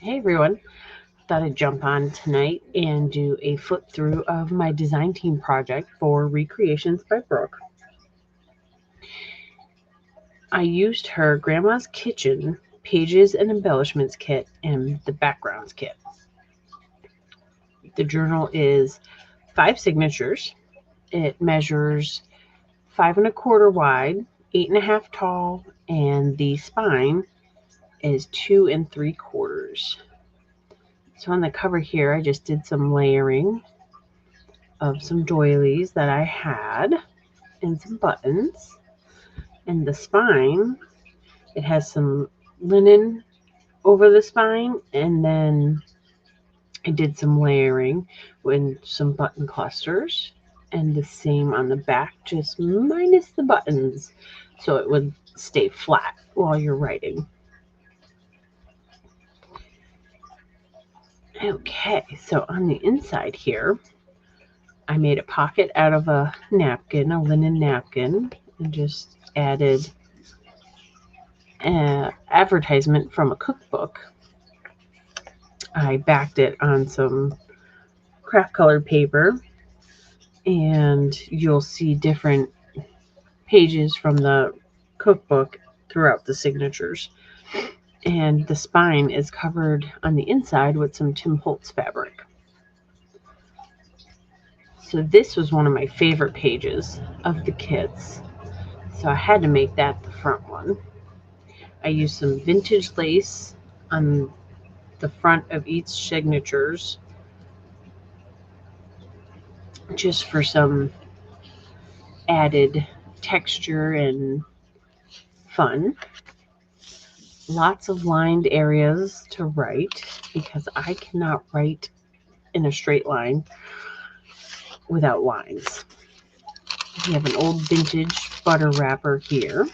Hey everyone, thought I'd jump on tonight and do a flip through of my design team project for Recreations by Brooke. I used her Grandma's Kitchen Pages and Embellishments kit and the backgrounds kit. The journal is 5 signatures. It measures 5 1/4 wide, 8 1/2 tall, and the spine is 2 3/4. So on the cover here, I just did some layering of some doilies that I had and some buttons. And the spine, it has some linen over the spine, and then I did some layering with some button clusters, and the same on the back, just minus the buttons, so it would stay flat while you're writing. Okay, so on the inside here, I made a pocket out of a napkin, a linen napkin, and just added an advertisement from a cookbook. I backed it on some craft colored paper, and you'll see different pages from the cookbook throughout the signatures. And the spine is covered on the inside with some Tim Holtz fabric. So this was one of my favorite pages of the kits, so I had to make that the front one. I used some vintage lace on the front of each signatures just for some added texture and fun. Lots of lined areas to write because I cannot write in a straight line without lines. We have an old vintage butter wrapper here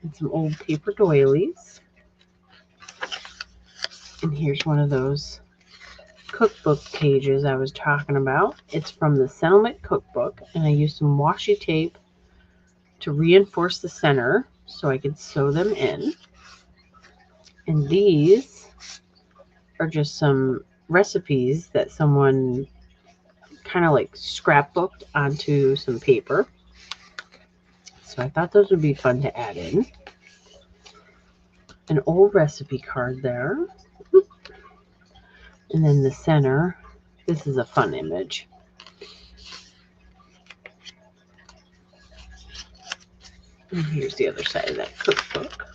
and some old paper doilies. And here's one of those cookbook pages I was talking about. It's from the Selmet cookbook, and I used some washi tape to reinforce the center so I could sew them in. And these are just some recipes that someone kind of like scrapbooked onto some paper. So I thought those would be fun to add in. An old recipe card there. And then the center, this is a fun image. And here's the other side of that cookbook.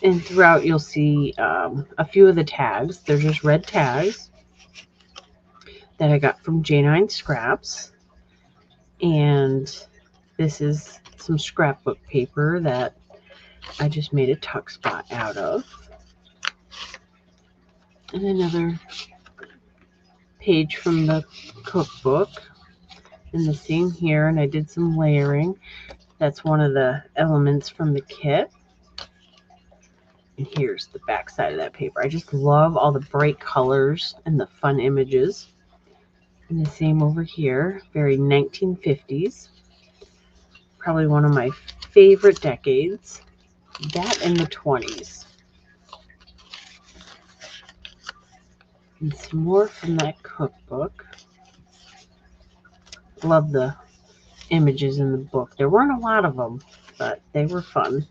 And throughout you'll see a few of the tags. They're just red tags that I got from J9 Scraps. And this is some scrapbook paper that I just made a tuck spot out of. And another page from the cookbook. And the same here, and I did some layering. That's one of the elements from the kit. And here's the back side of that paper. I just love all the bright colors and the fun images. And the same over here, very 1950s. Probably one of my favorite decades. That and the 20s. And some more from that cookbook. Love the images in the book. There weren't a lot of them, but they were fun.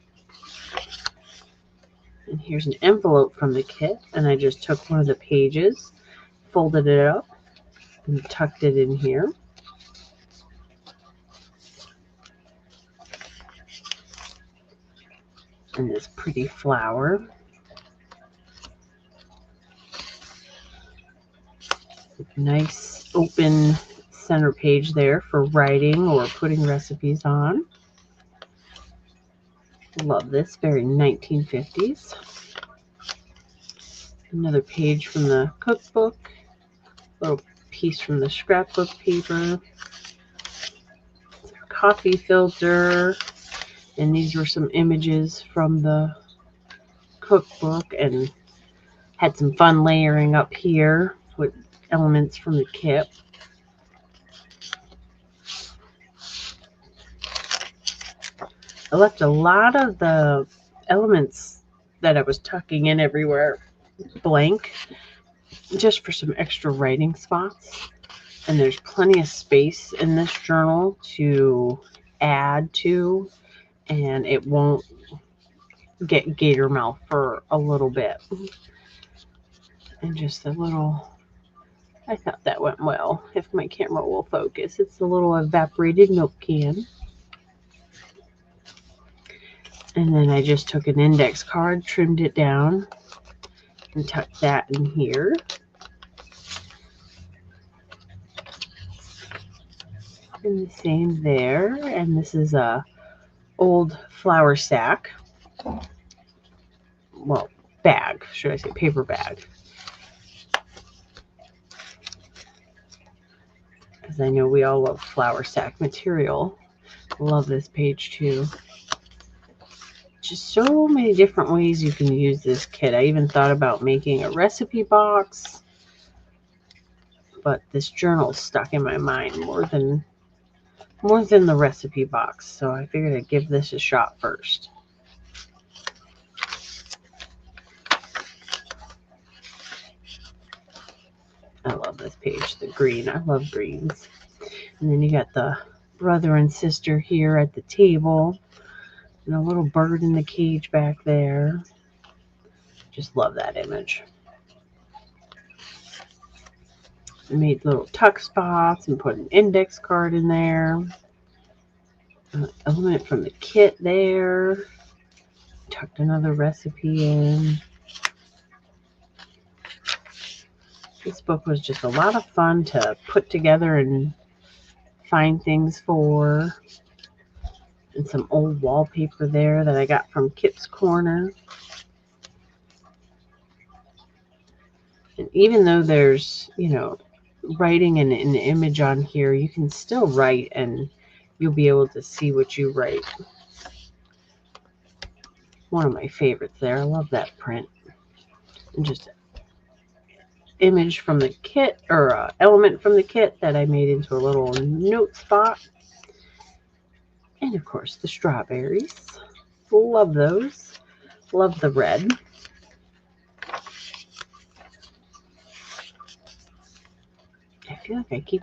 And here's an envelope from the kit, and I just took one of the pages, folded it up, and tucked it in here. And this pretty flower. Nice open center page there for writing or putting recipes on. Love this, very 1950s. Another page from the cookbook, little piece from the scrapbook paper, coffee filter, and these were some images from the cookbook, and had some fun layering up here with elements from the kit. I left a lot of the elements that I was tucking in everywhere blank, just for some extra writing spots. And there's plenty of space in this journal to add to, and it won't get gator mouth for a little bit. And just a little, I thought that went well, if my camera will focus. It's a little evaporated milk can. And then I just took an index card, trimmed it down, and tucked that in here. And the same there. And this is a old flour sack. Well, bag, should I say, paper bag. Because I know we all love flour sack material. Love this page too. Just so many different ways you can use this kit. I even thought about making a recipe box, but this journal stuck in my mind more than the recipe box, so I figured I'd give this a shot first. I love this page, the green. I love greens. And then you got the brother and sister here at the table, and a little bird in the cage back there. Just love that image. I made little tuck spots and put an index card in there. An element from the kit there. Tucked another recipe in. This book was just a lot of fun to put together and find things for. And some old wallpaper there that I got from Kip's Corner. And even though there's, you know, writing and an image on here, you can still write and you'll be able to see what you write. One of my favorites there. I love that print. And just an image from the kit, or element from the kit that I made into a little note spot. And of course the strawberries. Love those. Love the red. I feel like I keep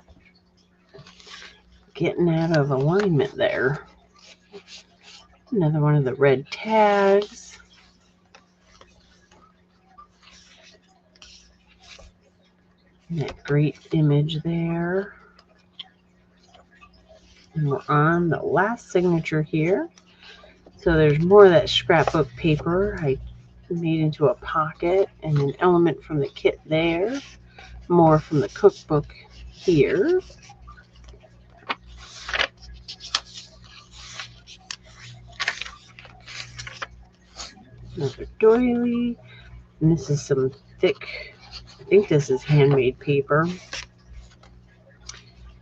getting out of alignment there. Another one of the red tags. And that great image there. And we're on the last signature here. So there's more of that scrapbook paper I made into a pocket, and an element from the kit there. More from the cookbook here. Another doily. And this is some thick, I think this is handmade paper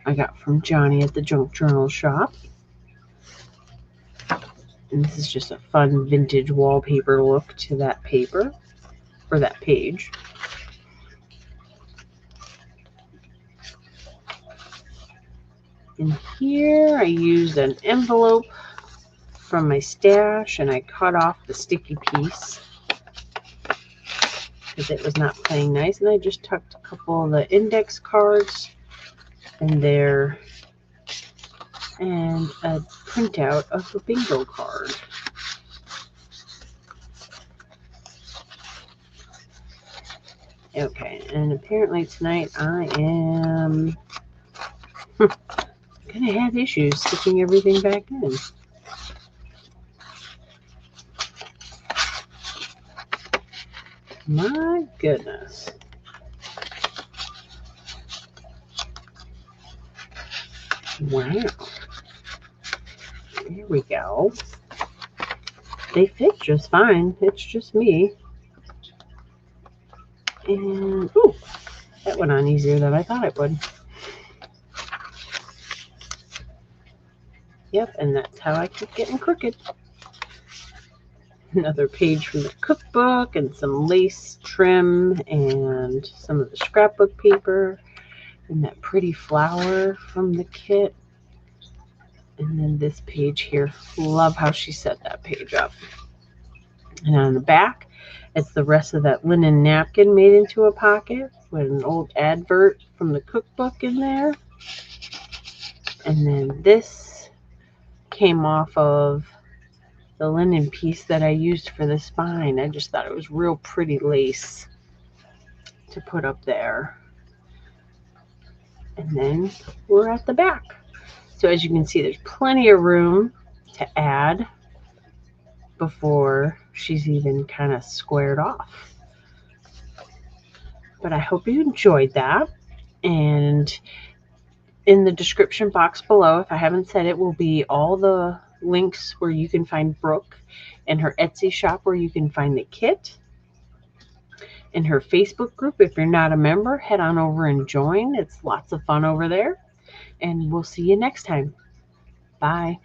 I got from Johnny at the Junk Journal shop. And this is just a fun vintage wallpaper look to that paper, or that page. And here I used an envelope from my stash, and I cut off the sticky piece because it was not playing nice. And I just tucked a couple of the index cards in there and a printout of a bingo card. Okay, and apparently tonight I am gonna have issues sticking everything back in. My goodness. Wow. There we go. They fit just fine. It's just me. And, ooh, that went on easier than I thought it would. Yep, and that's how I keep getting crooked. Another page from the cookbook, and some lace trim, and some of the scrapbook paper, and that pretty flower from the kit. And then this page here, love how she set that page up. And on the back, it's the rest of that linen napkin made into a pocket with an old advert from the cookbook in there. And then this came off of the linen piece that I used for the spine. I just thought it was real pretty lace to put up there. And then we're at the back. So as you can see, there's plenty of room to add before she's even kind of squared off. But I hope you enjoyed that. And in the description box below, if I haven't said it, will be all the links where you can find Brooke and her Etsy shop where you can find the kit. In her Facebook group, if you're not a member, head on over and join. It's lots of fun over there. And we'll see you next time. Bye.